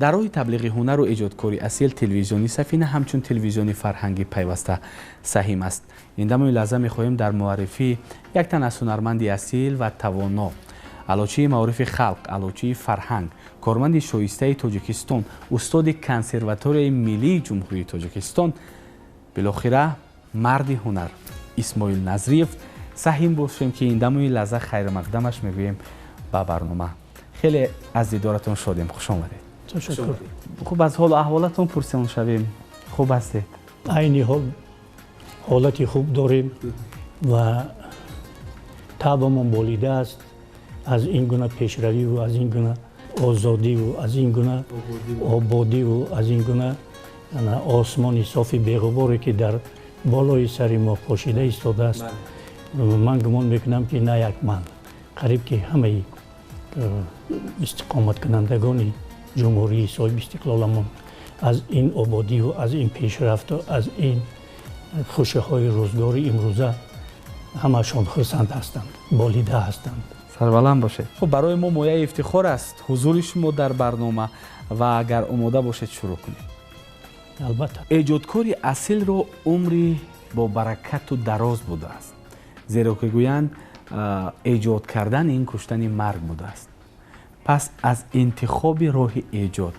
дар роҳи таблиғи ҳунару эҷодкори асил телевизиони Сафина ҳамчун телевизиони фарҳангӣ пайваста саҳим аст. Индамои лаҳза мехоҳем дар муаррифии як тан аз ҳунарманди асил ва тавоно, алочии маорифи халқ, алочии фарҳанг, корманди шоистаи Тоҷикистон, устоди консерваторияи миллии ҷумҳурии Тоҷикистон, билохира марди ҳунар Исмоил Назриев саҳим бошем ки индамои лаҳза хайрмақдамаш мегӯем ба барнома. хеле аз дидоратон шодем. хуш омадед. Ташаккур. хуб аз ҳолу аҳволатон пурсиён шавем. хуб ҳастед? айни ҳол ҳолати хуб дорем ва табамон болидааст аз ин гуна пешравиву аз ин гуна озодиву аз ин гуна ободиву аз ин гуна осмони софи беғуборе ки дар болои сари мо пошида истодааст. ман гумон мекунам ки на як ман, қариб ки ҳамаи истиқоматкунандагони ҷумҳурии соҳиб истиқлоламон аз ин ободиву аз ин пешрафту аз ин хушиҳои рӯзгори имрӯза ҳамаашон хурсанд ҳастанд, болида ҳастанд. сарбаланд бошед. хуб барои мо мояи ифтихор аст ҳузури шумо дар барнома ва агар омода бошед шурӯъ кунем. албатта эҷодкори асилро умри бо баракату дароз будааст, зеро ки гӯянд эҷод кардан ин куштани марг будааст. пас аз интихоби роҳи эҷод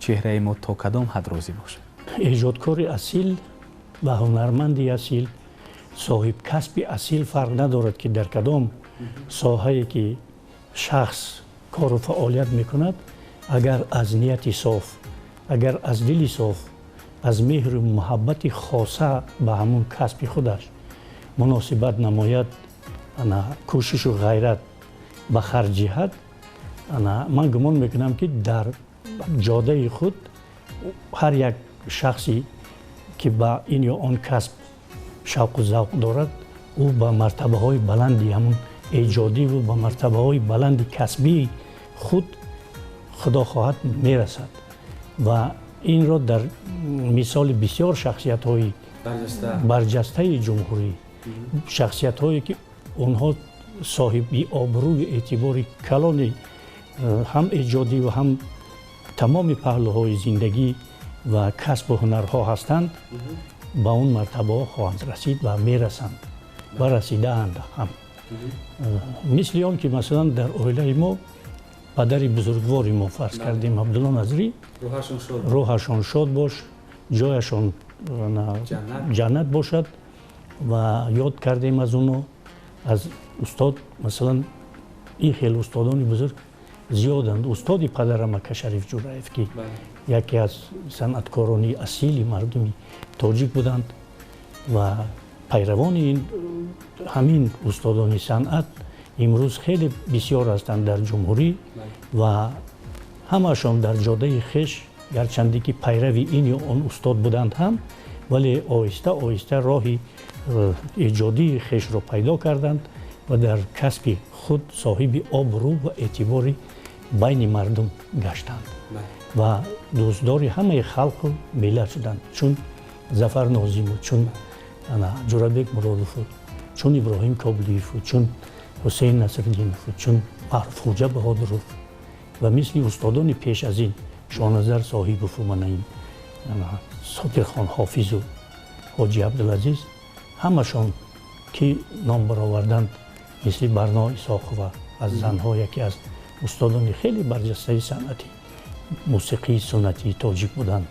чеҳраи мо то кадом ҳад розӣ бошад? эҷодкори асил ва ҳунарманди асил, соҳибкасби асил фарқ надорад ки дар кадом соҳае ки шахс кору фаъолият мекунад, агар аз нияти соф, агар аз дили соф, аз меҳру муҳаббати хоса ба ҳамун касби худаш муносибат намояд, кӯшишу ғайрат ба харҷ ҷиҳад, ман гумон мекунам ки дар ҷодаи худ ҳар як шахси ки ба ин ё он касб шавқу завқ дорад, ӯ ба мартабаҳои баланди ҳамун эҷодиву ба мартабаҳои баланди касбии худ худо хоҳад мерасад. ва инро дар мисоли бисёр шахсиятҳои барҷастаи ҷумҳурӣ, шахсиятҳое ки онҳо соҳиби обрӯю эътибори калони ҳам эҷодиву ҳам тамоми паҳлӯҳои зиндагӣ ва касбу ҳунарҳо ҳастанд, ба он мартабаҳо хоҳанд расид ва мерасанд ва расидаанд ҳам. мисли он ки масалан дар оилаи мо падари бузургвори мо фарз кардем Абдулло Назрӣ, рӯҳашон шод бош, ҷояшон ҷаннат бошад, ва ёд кардем аз оно, аз устод масалан ин хеле устодони бузург зиёданд. устоди падарам Ака Шариф Ҷураев ки яке аз санъаткорони асили мардуми тоҷик буданд ва пайравони ҳамин устодони санъат имрӯз хеле бисёр ҳастанд дар ҷумҳурӣ ва ҳамаашон дар ҷодаи хеш, гарчанде ки пайрави ин ё он устод буданд ҳам, вале оҳиста оҳиста роҳи эҷодии хешро пайдо карданд ва дар касби худ соҳиби обрӯ ва эътибори байни мардум гаштанд ва дӯстдори ҳамаи халқу миллат шуданд, чун Зафар Нозиму, чун Ҷурабек Муродову, чун Иброҳим Коблиеву, чун Ҳусейн Насриддинову, чун Маъруфхоҷа Баҳодуров ва мисли устодони пеш аз ин Шоҳназар Соҳибову, Манаин, Содиқхон Ҳофизу, Ҳоҷи Абдулазиз, ҳамашон ки ном бароварданд, мисли Барно Исоқова аз занҳо яке аз устодони хеле барҷастаи санъати мусиқии суннатии тоҷик буданд.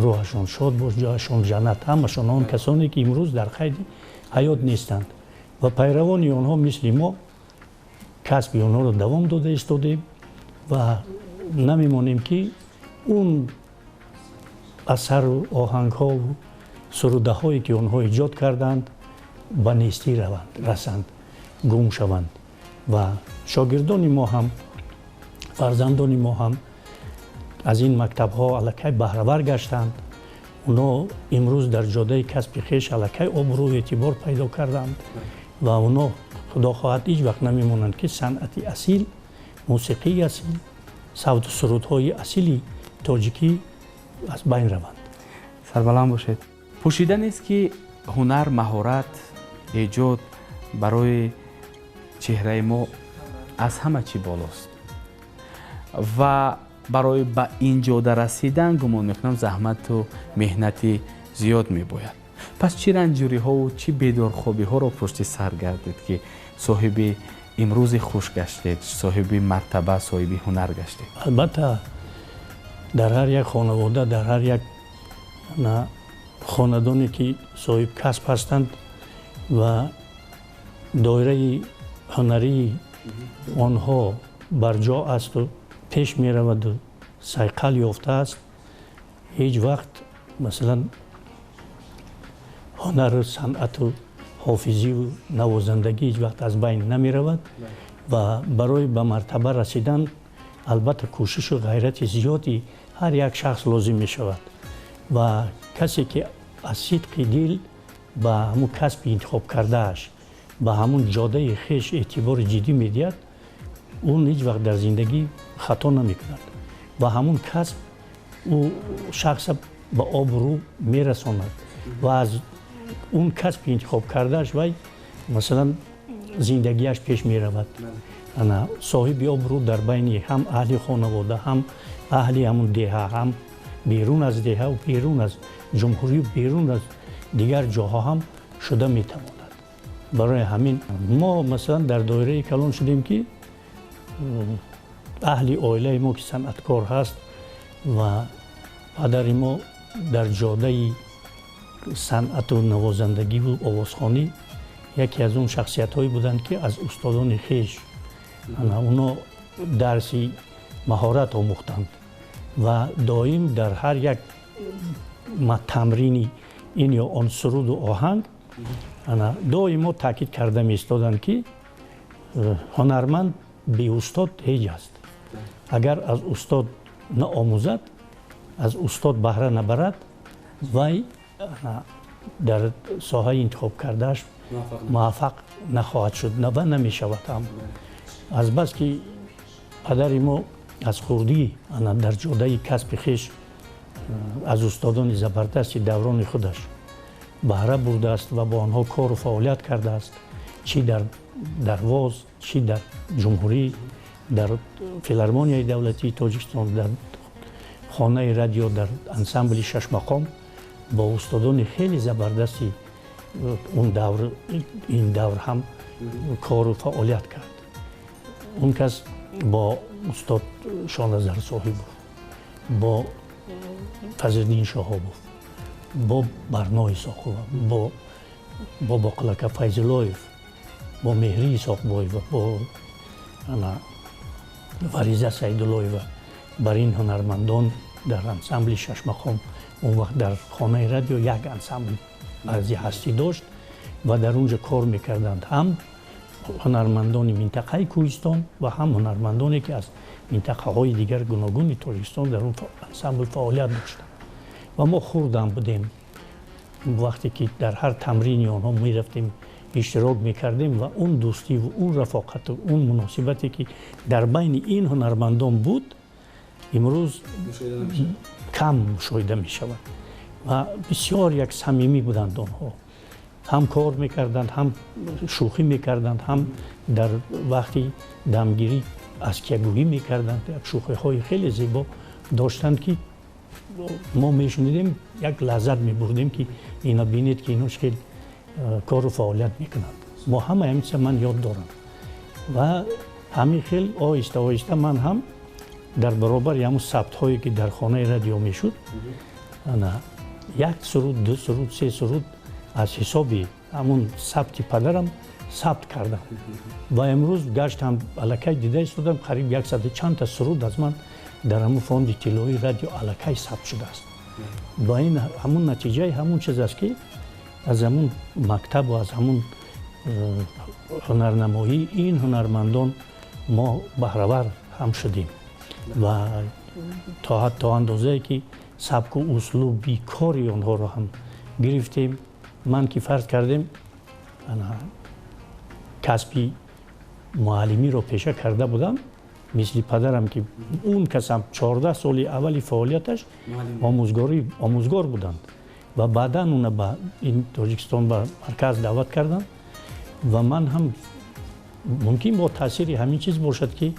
рӯҳашон шод бош, ҷояшон ҷаннат. ҳамашон он касоне ки имрӯз дар қайди ҳаёт нестанд ва пайравони онҳо мисли мо касби онҳоро давом дода истодем ва намемонем ки он асару оҳангҳову сурудаҳое ки онҳо эҷод карданд ба нестӣ раванд, расанд, гум шаванд. ва шогирдони мо ҳам, фарзандони мо ҳам аз ин мактабҳо аллакай баҳравар гаштанд. онҳо имрӯз дар ҷодаи касби хеш аллакай обрӯ эътибор пайдо карданд ва онҳо худо хоҳад ҳеҷ вақт намемонанд ки санъати асил, мусиқии асил, савту сурудҳои асили тоҷикӣ аз байн раванд. сарбаланд бошед. пӯшида нест ки ҳунар, маҳорат, эҷод барои чеҳраи мо аз ҳама чӣ болост ва برای به این جاده رسیدن گمان میکنم زحمت و مهنتی زیاد میباید. پس چی رنجوری ها و چی بیدارخوابی ها را پشت سر گردید که صاحب امروز خوش گشتید، صاحب مرتبه، صاحب هنر گشتید؟ البته در هر یک خانواده، در هر یک خاندانی که صاحب کسب هستند و دایره هنری آنها برجا است و پیش می رود و سیقل یافته است، هیچ وقت مثلا هنر، صنعت و حافظی و نوازندگی هیچ وقت از بین نمی رود و برای به مرتبه رسیدن البته کوشش و غیرت زیادی هر یک شخص لازم می شود و کسی که از صدق دل به همون کسب انتخاب کردهش به همون جاده خیش اعتبار جدی می دید، اون هیچ وقت در زندگی خطا نمی کند و همون کسب او شخص به آبرو می رساند و از اون کسب انتخاب کردهش وی مثلا زندگیش پیش می رود. صاحب آبرو در بین هم اهل خانواده، هم اهل همون دیه، هم بیرون از دیه و بیرون از جمهوری و بیرون از دیگر جاها هم شده می تواند. برای همین ما مثلا در دایره کلان شدیم که اهل عائله ما که صنعتکار هست و پدر ما در جاده صنعت و نوازندگی و آوازخوانی یکی از اون شخصیت هایی بودند که از استادان خویش اونا درسی مهارت آموختند و دائم در هر یک تمرینی این یا آن سرود و آهنگ دائما تاکید کرده می ایستادند که هنرمند بی استاد هیچ است. اگر از استاد نآموزد، از استاد بهره نبرد، وی در ساحه انتخاب کردهش موفق نخواهد شد و نمی شود هم. از بس که پدر ما از خردی در جاده کسب خویش از استادان زبردست دوران خودش بهره برده است و با آنها کار و فعالیت کرده است، چی در درواز، چی در جمهوری، در فیلارمونیای دولتی تاجیکستان، در خانه رادیو، در انسامبل شش مقام با استادان خیلی زبردستی اون دور این دور هم کار و فعالیت کرد. اون کس با استاد شانزر صاحب بود، با فضل‌الدین شاه بود، با برنای ساخو، با باقلک فیض‌اللهیف، با مهری ساقبای و با فریزه سیداللهی و بر این هنرمندان در انسامبل شش مقام اون وقت در خانه رادیو یک انسامبل ارزی هستی داشت و در اونجا کار میکردند، هم هنرمندان منطقه کوهستان و هم هنرمندانی که از منطقه های دیگر گوناگون تاجیکستان در اون انسامبل فعالیت داشتند و ما خوردم بودیم. وقتی که در هر تمرینی آنها میرفتیم اشتراک میکردیم و اون دوستی و اون رفاقت و اون مناسبتی که در بین این هنرمندان بود امروز کم مشاهده می شود و بسیار یک صمیمی بودند. آنها هم کار میکردند، هم شوخی میکردند، هم در وقتی دمگیری اسکیگویی میکردند. یک شوخی های خیلی زیبا داشتند که ما میشنیدیم یک لذت میبردیم که اینا بینید که ایناش خیلی کار و فعالیت میکنند. ما همه همیشه من یاد دارم و همین خیلی آهسته آهسته من هم در برابر همون ثبت هایی که در خانه رادیو میشد یک سرود، دو سرود، سه سرود از حسابی همون ثبت پدرم ثبت کردم و امروز گشتم الکی دیده ایستادم قریب 100 چند تا سرود از من در همون فوند اطلاعی رادیو الکی ثبت شده است. با این همون نتیجه همون چیز است که از همون مکتب و از همون هنرنمایی این هنرمندان ما بهره‌ور هم شدیم و تا اندازه که سبک و اسلوبی کاری آنها را هم گرفتیم. من که فرض کردیم کسبی معلمی را پیشه کرده بودم، مثل پدرم که اون کسم 14 سال اولی فعالیتش آموزگار بودند و بعدا اون به این تاجیکستان به مرکز دعوت کردند و من هم ممکن با تاثیر همین چیز باشد که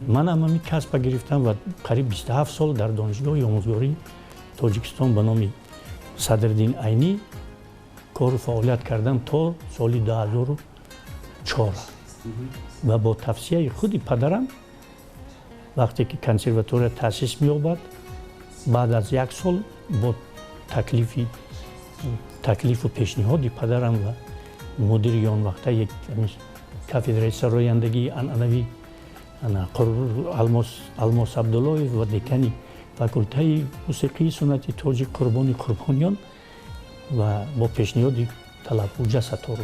من هم همین کسب گرفتم و قریب 27 سال در دانشگاه آموزگاری تاجیکستان به نام صدرالدین عینی کار و فعالیت کردم تا سال 2004 و با توصیه خود پدرم وقتی که کنسرواتوری تأسیس می‌یابد بعد از 1 سال با تکلیف و پیشنهاد پدرم و مدیر آن وقته یک کافدرای سرایندگی انعنوی الماس عبدالله و دکانی فاکولته موسیقی سنتی تاجیک قربانیان و با پیشنهاد طلب حجه ستارو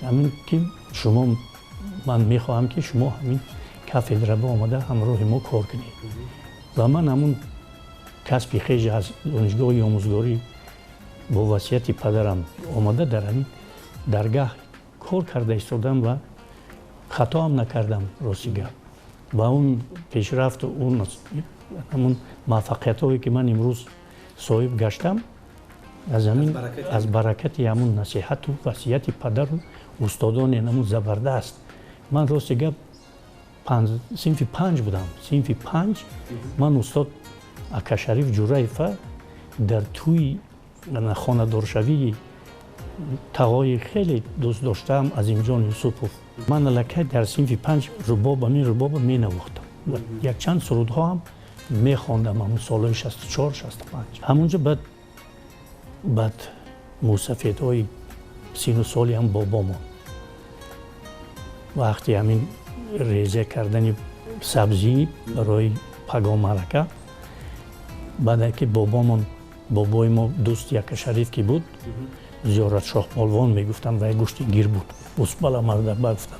همین که شما من میخواهم که شما همین کافدره با آمده همراه ما کار کنید و من همون کسب خیج از دانشگاه آموزگاری با وصیت پدرم آمده در همین درگاه کار کرده ایستادم و خطا هم نکردم راستی و اون پیشرفت و اون همون موفقیت هایی که من امروز صاحب گشتم از برکت همون نصیحت و وصیت پدر و استادان همون زبردست من راستی گپ صنف 5 بودم صنف 5 من استاد اکا شریف جورایفه در توی خانه‌دارشوی تقای خیلی دوست داشتم از عظیمجان یوسفوف من الکی در صنف 5 رباب می نواختم یک چند سرودها هم می خواندم همون سالهای 64 65 همونجا بعد موسیقی‌های سین و سالی هم بابامون وقتی همین ریزه کردن سبزی برای پگاه مرکه بعد که بابای ما دوست یک شریف که بود زیارت شاه پالوان میگفتن و یک گوشت گیر بود اسبالا مرده گفتن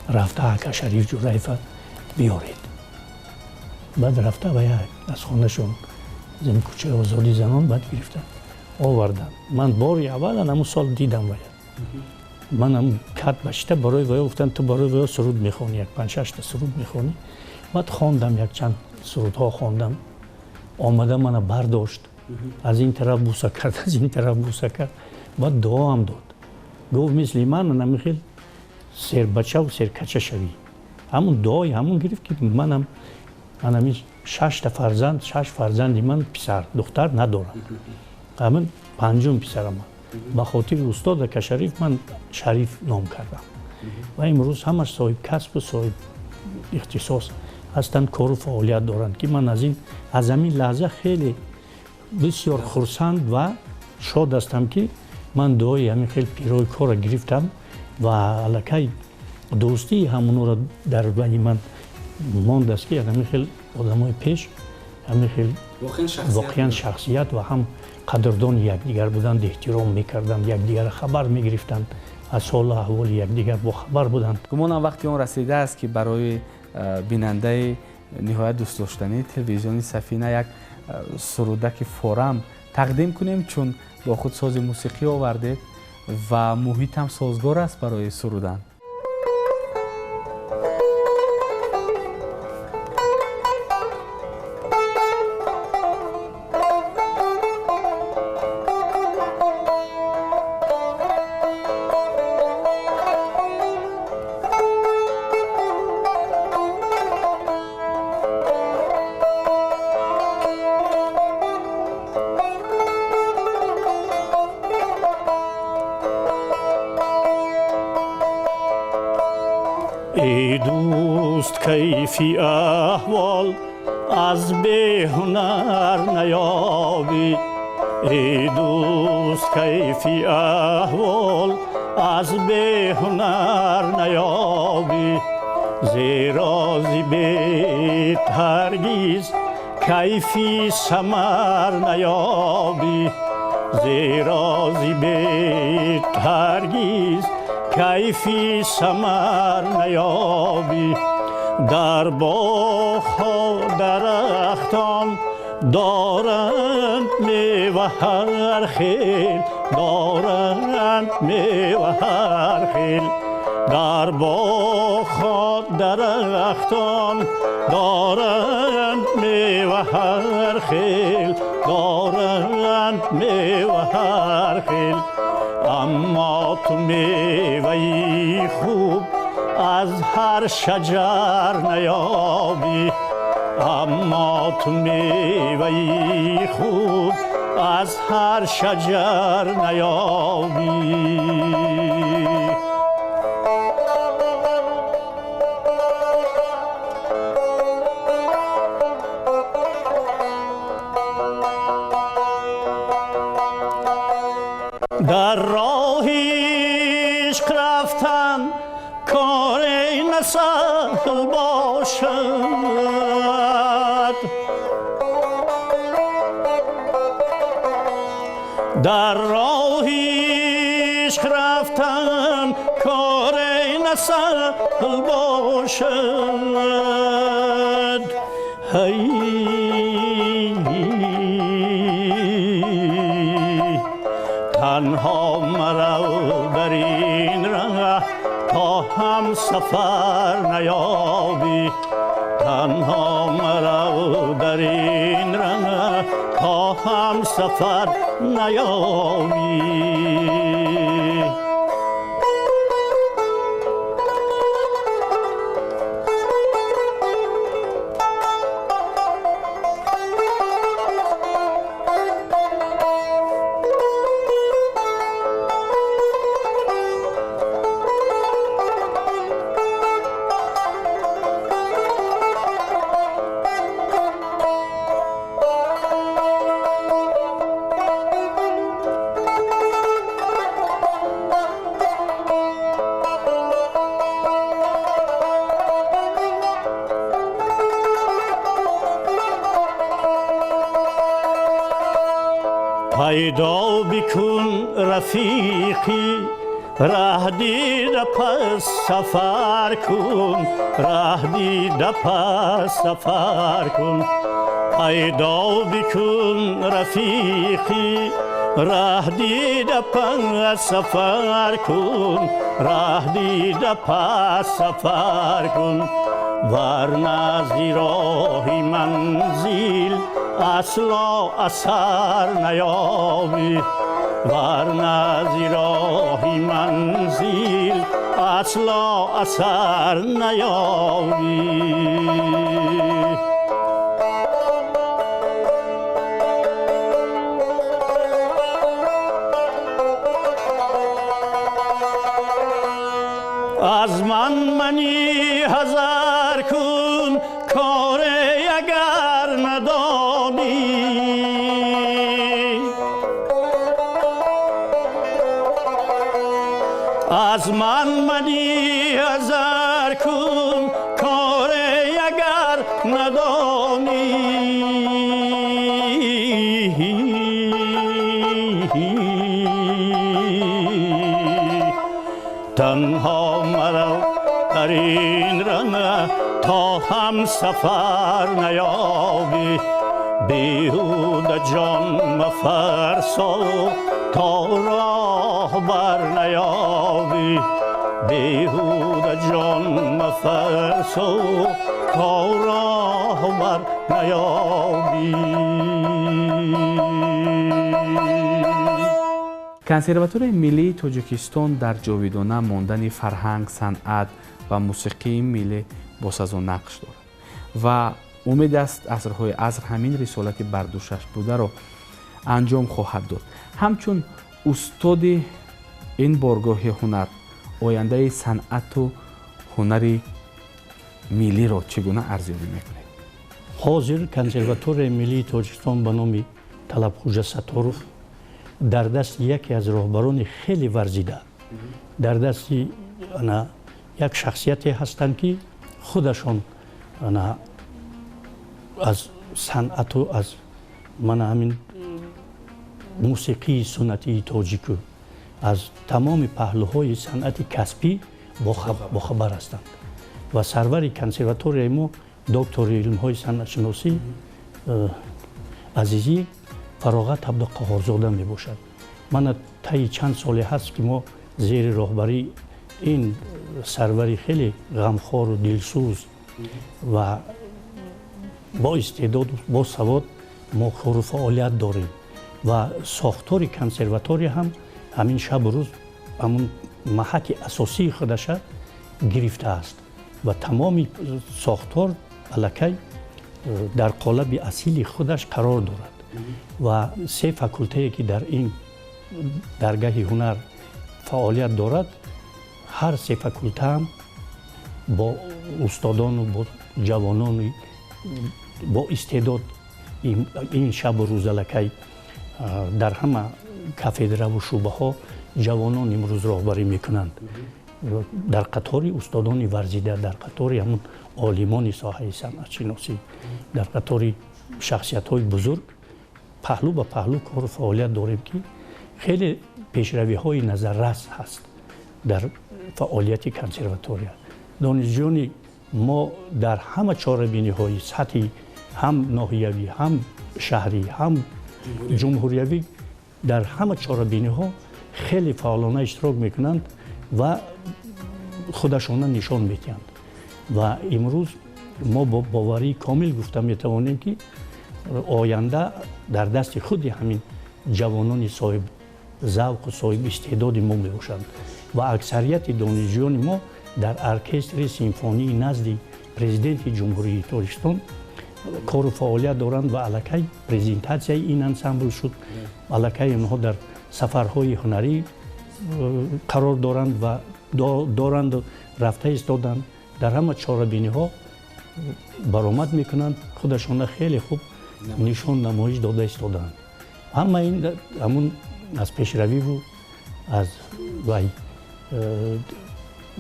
رفته یک شریف جورایفه بیارید بعد رفته و از خانهشون زمین کوچه آزادی زنان بعد گرفتن آوردن من باری اول همون سال دیدم ویا من هم کت بشته برای ویا گفتن تو برای ویا سرود میخونی یک 5-6 تا سرود میخونی بعد خواندم یک چند سرودها خواندم آمده منو برداشت از این طرف بوسه کرد از این طرف بوسه کرد بعد دعا هم داد گفت مثل من نمیخیل سر بچه و سر کچه شوی همون دعای همون گرفت که من همین 6 فرزندی من پسر دختر ندارم همین 5م پسرم به خاطر استاد که شریف من شریف نام کردم و امروز همش صاحب کسب و صاحب اختصاص هستند کار و فعالیت دارند که من از همین لحظه خیلی بسیار خرسند و شاد هستم که من دعای همین خیلی پیرای کار گرفتم و الکی دوستی همونو را در بین من ماند است که همین خیلی آدمای پیش همین خیلی واقعا شخصیت و هم قدردان یکدیگر بودند احترام میکردند یکدیگر خبر میگرفتند از حال احوال یکدیگر با خبر بودند گمانم وقتی اون رسیده است که برای بیننده نهایت دوست داشتنی تلویزیون سفینه یک سرودک فورم تقدیم کنیم چون با خود ساز موسیقی آورده و محیط هم سازگار است برای سرودن. ای دوست کیفی احوال از بی هنر نیابی ای دوست کیفی احوال از بی هنر نیابی زیرا ز بیت هرگز کیفی ثمر نیابی زیرا ز بیت هرگز کیفی ثمر نیابی در باغ‌ها درختان دارند میوه هر خیل دارند میوه هر خیل در باغ‌ها درختان دارند میوه هر خیل دارند میوه هر خیل اما تو میوه‌ی خوب از هر شجر نیابی، اما تو میوه‌ی خوب از هر شجر نیابی. در راه عشق رفتن کار نسهل باشد، در راه عشق رفتن کار نسهل باشد. تنها مرو در این راه تا هم سفر نیابی، تنها مرو در این راه تا هم سفر نیابی. پیدا بکن رفیقی، راه دیده پس سفر کن، راه دیده پس سفر کن. پیدا بکن رفیقی، راه دیده پس سفر کن، راه دیده پس سفر کن. ورنه زی راه منزل اصلا اثر نیابی، ورنه زی راه منزل اصلا اثر نیابی. از منی حذر کن کار اگر ندانی، از منی حذر کن کار اگر ندانی. تنها مرو در این راه تا هم سفر نیابی، بیهوده جان مفرسا تا راه بر نیابی، بیهوده جان مفرسا تا راه بر نیابی. کنسرواتوری ملی تاجیکستان در جاویدانه ماندن فرهنگ، صنعت و موسیقی ملی با ساز و نقش دارد و امید است عصرهای عصر همین رسالت بردوشش بوده را انجام خواهد داد. همچون استاد این بارگاه هنر، آینده صنعت و هنر ملی را چگونه ارزیابی میکنید؟ حاضر کنسرواتوری ملی تاجیکستان به نام طلبخوجا ستارов در دست یکی از راهبران خیلی ورزیده، در دست یک شخصیتی هستند که خودشان از صنعت و از همین موسیقی سنتی تاجیک از تمام پهلوهای صنعت کسبی با خبر هستند و سرور کنسرواتوری ما دکتر علم‌های صنعت شناسی عزیزی فراغت عبد قهارزاده می باشد. من طی چند سالی هست که ما زیر راهبری این سرور خیلی غمخوار و دلسوز و با استعداد و با سواد ما کار و فعالیت داریم و ساختار کنسرواتوری هم همین شب و روز همون محک اساسی خودشه گرفته است و تمام ساختار الکی در قالب اصیل خودش قرار دارد و سه فاکولته که در این درگاه هنر فعالیت دارد، هر سه فاکولته هم با استادان و با جوانان با استعداد این شب و روز الکی در همه کافدرا و شعبه ها جوانان امروز راهبری میکنند. در قطار استادان ورزیده، در قطار همون عالمان ساحه صنعت شناسی، در قطار شخصیت های بزرگ پهلو به پهلو کار و فعالیت داریم که خیلی پیشروی های نظررس هست در فعالیت کنسرواتوریا. دانشجویان ما در همه چاره‌بینی های سطحی، هم ناحیوی، هم شهری، هم جمهوریوی، در همه چاره‌بینی ها خیلی فعالانه اشتراک میکنند و خودشان نشان میدهند و امروز ما با باوری کامل گفته میتوانیم که آینده در دست خود همین جوانان صاحب ذوق و صاحب استعداد ما میباشند و اکثریت دانشجویان ما در ارکستر سیمفونی نزد پرزیدنت جمهوری تاجیکستان کار و فعالیت دارند و الکی پرزنتاسیای این انسامبل شد. الکی آنها در سفرهای هنری قرار دارند و دارند رفته ایستادند، در همه چاره‌بینی ها برآمد میکنند، خودشان خیلی خوب نشان نمایش داده ایستادند. همه این همون از پیشروی و از وای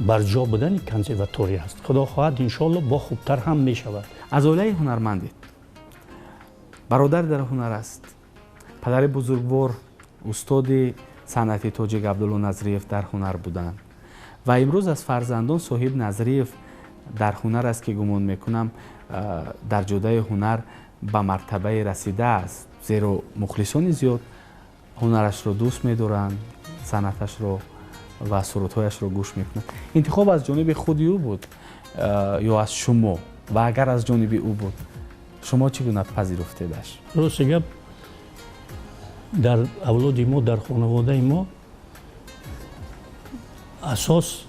برجا بودن کنسرواتوری است. خدا خواهد انشالله با خوبتر هم می شود. از اوله هنرمندید، برادر در هنر است، پدر بزرگوار استاد صنعتی تاجیک عبدالله نظریف در هنر بودند و امروز از فرزندان صاحب نظریف در هنر است که گمان میکنم در جدای هنر به مرتبه رسیده است، زیرا مخلصان زیاد هنرش رو دوست می‌دارند، صنعتش رو و سرودهایش رو گوش میکنند. انتخاب از جانب خود او بود یا از شما؟ و اگر از جانب او بود شما چگونه پذیرفتیدش؟ راست گپ در اولاد ما، در خانواده ما اساس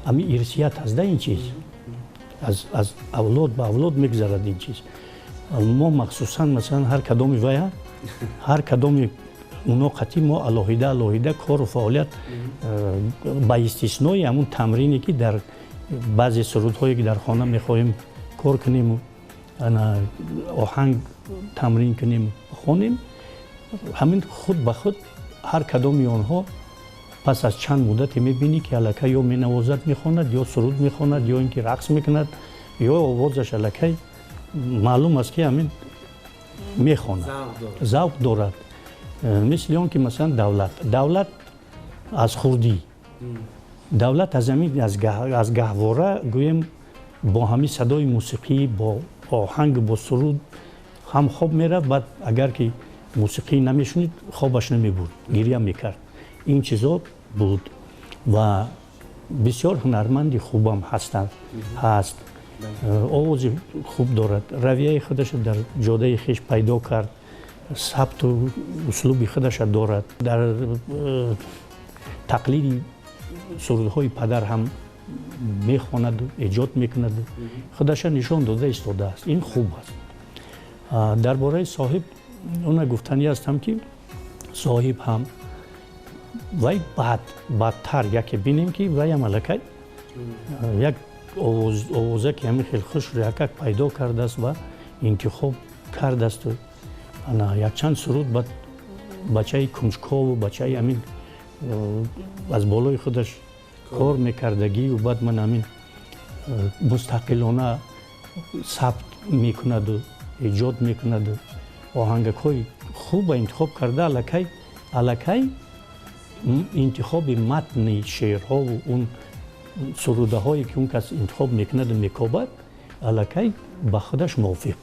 همین ارثیت هست. این چیز از اولاد به اولاد میگذرد. این چیز ما مخصوصا مثلا هر کدام ویا هر کدام اونا قطعی ما علاهیده کار و فعالیت با استثنای همون تمرینی که در بعضی سرودهایی که در خانه میخواهیم کار کنیم و آهنگ تمرین کنیم خوانیم، همین خود به خود هر کدامی آنها پس از چند مدت میبینی که الکی یا مینوازد میخواند یا سرود میخواند یا اینکه رقص میکند یا آوازش الکی معلوم است که همین میخواند، ذوق دارد. مثل اون که مثلا دولت از خوردی، دولت از همین از گهواره گویم با همین صدای موسیقی، با آهنگ، با سرود هم خواب میرفت، بعد اگر که موسیقی نمیشنید خوابش نمیبرد، گریه میکرد. این چیزا بود و بسیار هنرمندی خوبم هست. آواز خوب دارد، رویه خودش در جاده خیش پیدا کرد، ثبت و اسلوب خودش دارد، در تقلید سرودهای پدر هم میخواند و ایجاد میکند، خودش نشان داده ایستاده است. این خوب است. درباره صاحب اون گفتنی هستم که صاحب هم وای بدتر یکی بینیم که وای ملکه یک آوازه که همین خیلی خوش رو یک پیدا کرده است و انتخاب کرده است و یک چند سرود بعد بچه کنجکاو و بچه همین از بالای خودش کار میکردگی و بعد من همین مستقلانه ثبت میکند و ایجاد میکند و آهنگ‌های خوب انتخاب کرده. الکی انتخاب متن شعرها و اون سروده هایی که اون کس انتخاب میکند و میکابد الکی با خودش موافق،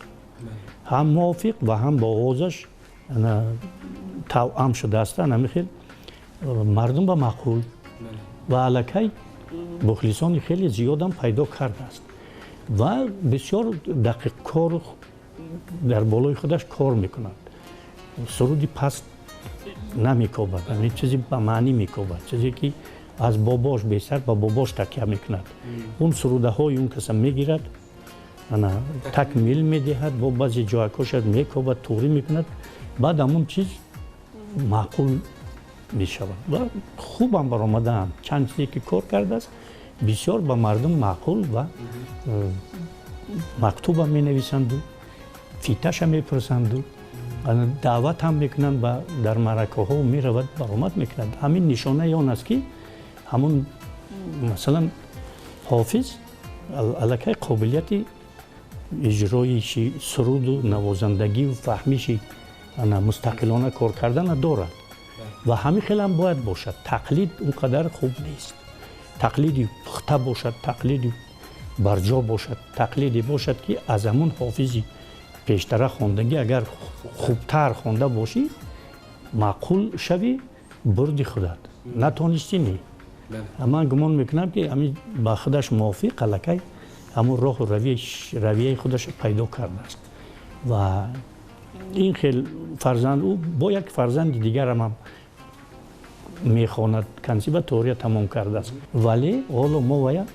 هم موافق و هم با آوازش توأم شده است. خیلی مردم به معقول و الکی مخلصان خیلی زیاد هم پیدا کرده است و بسیار دقیق کار در بالای خودش کار میکنند. سرودی پست نمیکابد، یعنی چیزی به معنی میکابد، چیزی که аз бобош бесар ба бобош такя мекунад. Он сурудаҳои он каса мегирад, ана такмил медиҳад, бо баъзе ҷоякошад мекобад, туғрӣ мекунад, баъд ҳамон чиз маъқул мешавад ва хубам баромадаанд. Чанд чизе ки кор кардааст, бисёр ба мардум маъқул ва мактуба менависанду, фиташа мепурсанду, даъват ҳам мекунанд ба дар маъракаҳо меравад, баромад мекунад. Ҳамин нишонаи он аст ки ҳамон масалан ҳофиз аллакай қобилияти иҷрои суруду навозандагию фаҳмиши мустақилона кор кардана дорад ва ҳамин хелам бояд бошад. Тақлид он қадар хуб нест. Тақлиди пухта бошад, тақлиди барҷо бошад, тақлиде бошад ки аз ҳамон ҳофизи пештара хондагӣ агар хубтар хонда бошӣ, маъқул шавӣ, бурди худат натонистӣ не. Ман гумон мекунам ки ҳамин ба худаш мувофиқ аллакай ҳамон роҳу равияи худаш пайдо кардааст ва ин хел фарзанд ӯ бо як фарзанди дигарам ҳам мехонад, консерватория тамом кардааст, вале ҳоло мо вая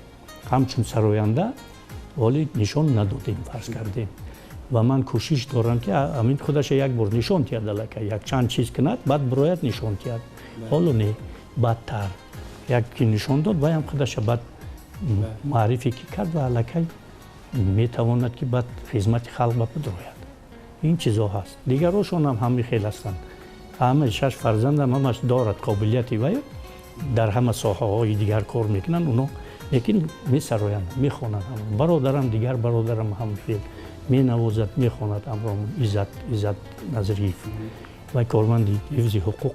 ҳамчун сароянда ҳоли нишон надодем, фарз кардем ва ман кӯшиш дорам ки ҳамин худаша як бор нишон диҳад аллакай, як чанд чиз кунад, баъд бирояд нишон диҳад. Ҳоло не, бадтар як ки нишон дод, ваям худаша баъд маърифе ки кард ва аллакай метавонад ки баъд хизмати халқ ба бидрояд. ин чизо ҳаст. Дигарошонам ҳамин хел ҳастанд. ҳама 6 фарзандам ҳамаш дорад қобилияти вай дар ҳама соҳаҳои дигар кор мекунанд, уно лекин месароянд, мехонанд. Бародарам дигар бародарам ҳамин хел менавозад, мехонад Амром Иззат Назриев. Вай корманди ҳифзи ҳуқуқ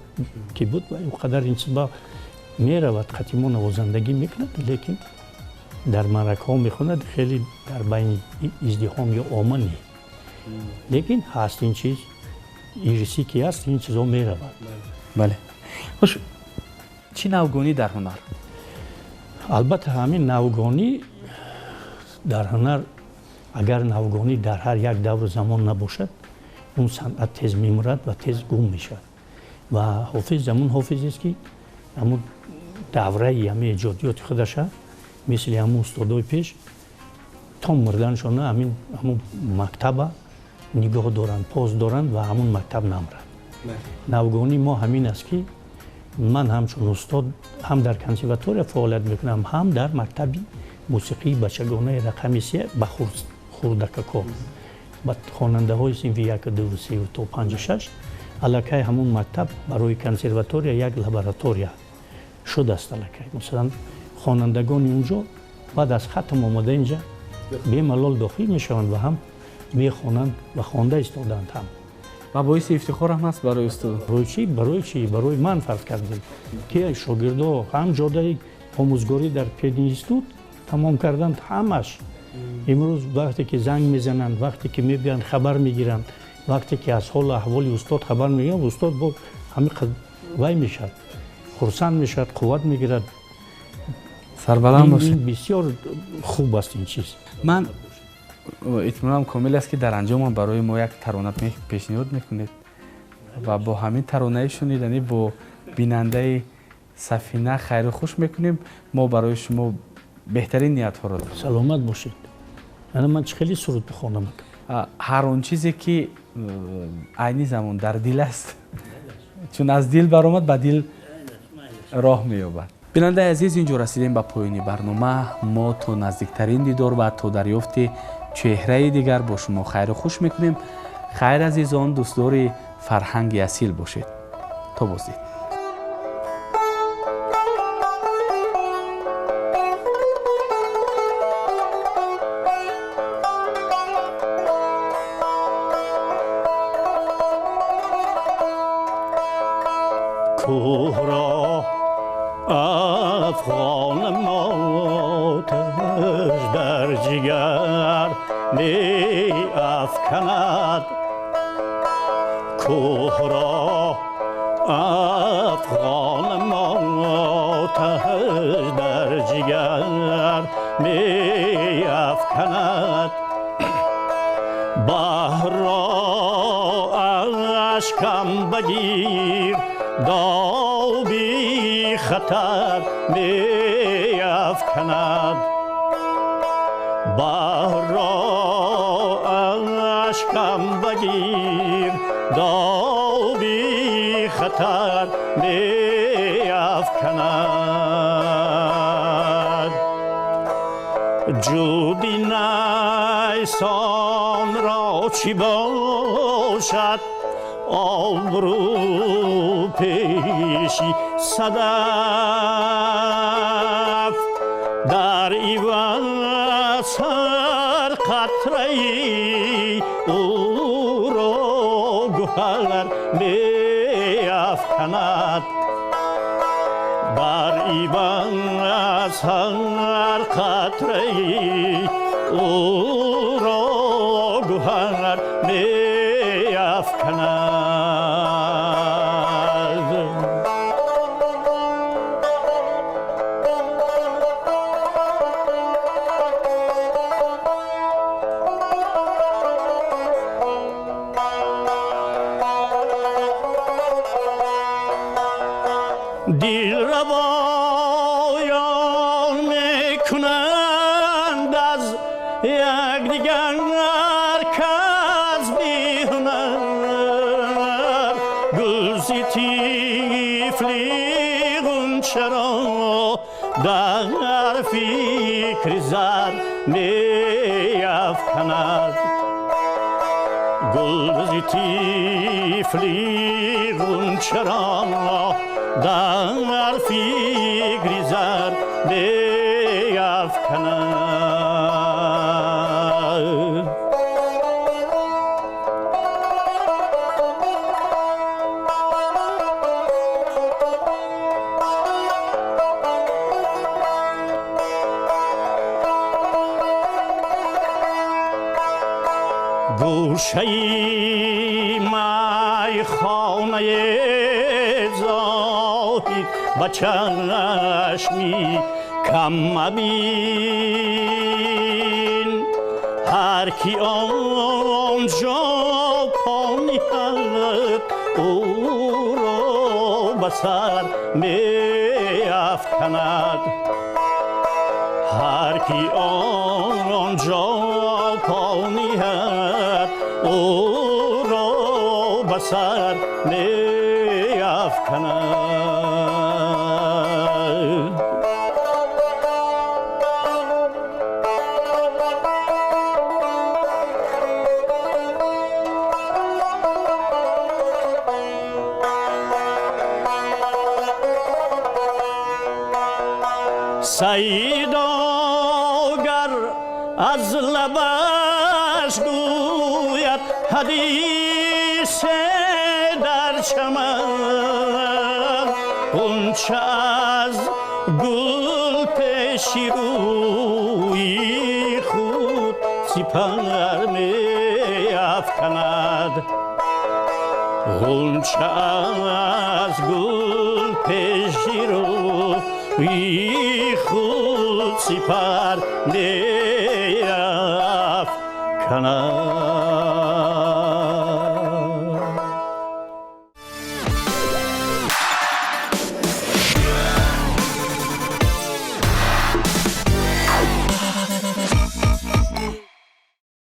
ки буд, вай он қадар ин чиз ба меравад, қатимо навозандагӣ мекунад, лекин дар маъракаҳо мехонад, хеле дар байни издиҳом ё омма не. Лекин ҳаст ин чиз, ирисӣ ки ҳаст, ин чизо меравад. Бале. Хуш, чӣ навгонӣ дар ҳунар? Албатта ҳамин навгонӣ дар ҳунар, агар навгонӣ дар ҳар як давру замон набошад, он санъат тез мемурад ва тез гум мешавад. Ва ҳофиз ҳамон ҳофизест ки ҳамон давраи ҳамаи эҷодиёти худаша мисли ҳамон устодои пеш то мурданшона ҳамон мактаба нигоҳ доранд, поз доранд ва ҳамон мактаб намрад. Навгонӣ мо ҳамин аст ки ман ҳамчун устод ҳам дар консерватория фаъолият мекунам, ҳам дар мактаби мусиқии бачагонаи рақами 3 ба хурдакакор ба хонандаҳои синфи 1, 2, 3 то 5, 6 аллакай ҳамон мактаб барои консерватория як лаборатория шудааст. Аллакай масалан хонандагони унҷо баъд аз хатм омода инҷа бемалол дохил мешаванд ва ҳам мехонанд ва хонда истоданд ҳам. Ва боиси ифтихор ҳам аст барои устод. Барои чӣ? Барои ман фарз кардем ки шогирдо ҳам ҷодаи омӯзгорӣ дар пединститут тамом карданд, ҳамаш имрӯз вақте ки занг мезананд, вақте ки мебиянд хабар мегиранд, вақте ки аз ҳолу аҳволи устод хабар мегиранд, устод бо ҳамин вай мешавад, хурсанд мешавад, қувват мегирад. Сарбаланд бошед. Бисёр хуб аст ин чиз. Ман эътимодам комил аст ки дар анҷомам барои мо як тарона пешниҳод мекунед ва бо ҳамин таронаи шуниданӣ бо бинандаи Сафина хайру хуш мекунем. Мо барои шумо беҳтарин ниятҳоро дорем. Саломат бошед. Ана ман чӣ хеле суруд бихонам. Ҳар он чизе ки айни замон дар дил аст, чун аз дил баромад ба дил роҳ меёбад. бинандаи азиз, ин ҷо расидем ба поёни барнома. Мо то наздиктарин дидор ва то дарёфти чеҳраи дигар бо шумо хайру хуш мекунем. хайр азизон, дӯстдори фарҳанги асил бошед. то боздид. کوه افغان آتش در جگر می افکند، کوه را افغان آتش در جگر می افکند. بحر را اشکم بگیر، داو بی خطر خطر می افکند. بحر را اشکم بگیر داوی خطر می افکند. جودی نیسان را چی باشد آبرو پیشی صدف در ایوان سر قطره‌ای او را گوهر می افکند. بر ایوان سر قطره‌ای او را گوهر می افکند. دل روایان میکنند از یکدیگر کس بی هنر. گلز طفلی غنچه را در فکر زر می افکند. گلز طفلی غنچه را در فکر زر می افکند. گوشه میخانه زاهد به چشمی کم مبین. هر کی آنجا پا نهد او را به سر می افکند. هر کی آنجا پا نهد او را به سر می افکند. سیداگر از لبش گوید حدیث در چمن. غنچه از گل پیشی روی خود سپر می افکند. غنچه از گل پیشی روی خود سپر می افکند.